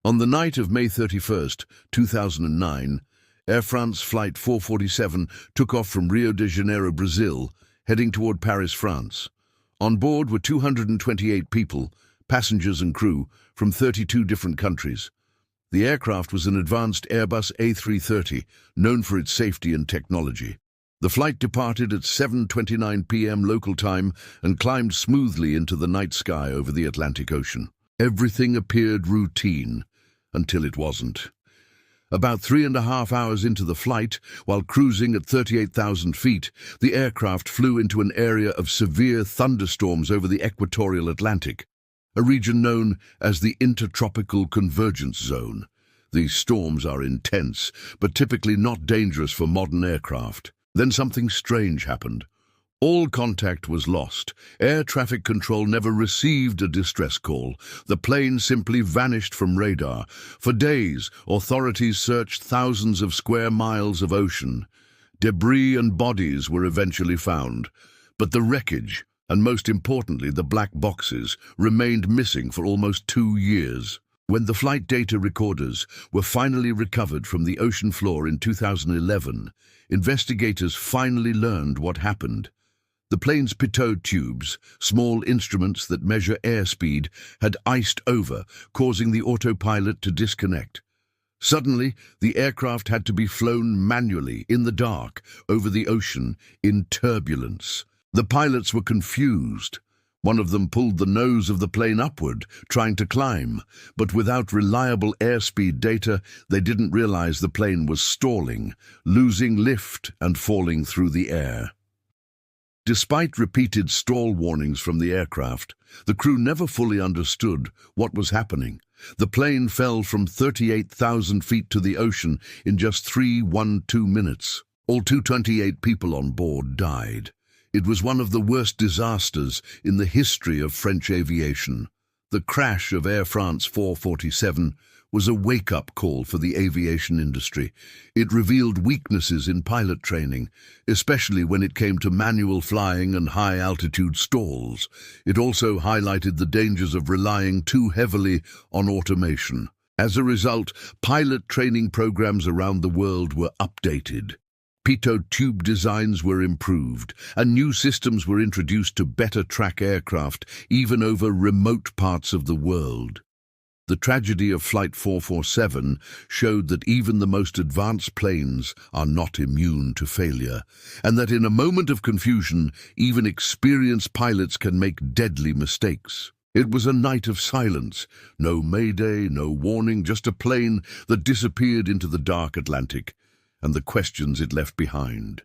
On the night of May 31st, 2009, Air France Flight 447 took off from Rio de Janeiro, Brazil, heading toward Paris, France. On board were 228 people, passengers and crew, from 32 different countries. The aircraft was an advanced Airbus A330, known for its safety and technology. The flight departed at 7:29 p.m. local time and climbed smoothly into the night sky over the Atlantic Ocean. Everything appeared routine, until it wasn't. About 3.5 hours into the flight, while cruising at 38,000 feet, the aircraft flew into an area of severe thunderstorms over the equatorial Atlantic, a region known as the Intertropical Convergence Zone. These storms are intense, but typically not dangerous for modern aircraft. Then something strange happened. All contact was lost. Air traffic control never received a distress call. The plane simply vanished from radar. For days, authorities searched thousands of square miles of ocean. Debris and bodies were eventually found. But the wreckage, and most importantly the black boxes, remained missing for almost 2 years. When the flight data recorders were finally recovered from the ocean floor in 2011, investigators finally learned what happened. The plane's pitot tubes, small instruments that measure airspeed, had iced over, causing the autopilot to disconnect. Suddenly, the aircraft had to be flown manually, in the dark, over the ocean, in turbulence. The pilots were confused. One of them pulled the nose of the plane upward, trying to climb, but without reliable airspeed data, they didn't realize the plane was stalling, losing lift and falling through the air. Despite repeated stall warnings from the aircraft, the crew never fully understood what was happening. The plane fell from 38,000 feet to the ocean in just 3.12 minutes. All 228 people on board died. It was one of the worst disasters in the history of French aviation. The crash of Air France 447 was a wake-up call for the aviation industry. It revealed weaknesses in pilot training, especially when it came to manual flying and high-altitude stalls. It also highlighted the dangers of relying too heavily on automation. As a result, pilot training programs around the world were updated. Pitot tube designs were improved, and new systems were introduced to better track aircraft, even over remote parts of the world. The tragedy of Flight 447 showed that even the most advanced planes are not immune to failure, and that in a moment of confusion, even experienced pilots can make deadly mistakes. It was a night of silence. No mayday, no warning, just a plane that disappeared into the dark Atlantic, and the questions it left behind.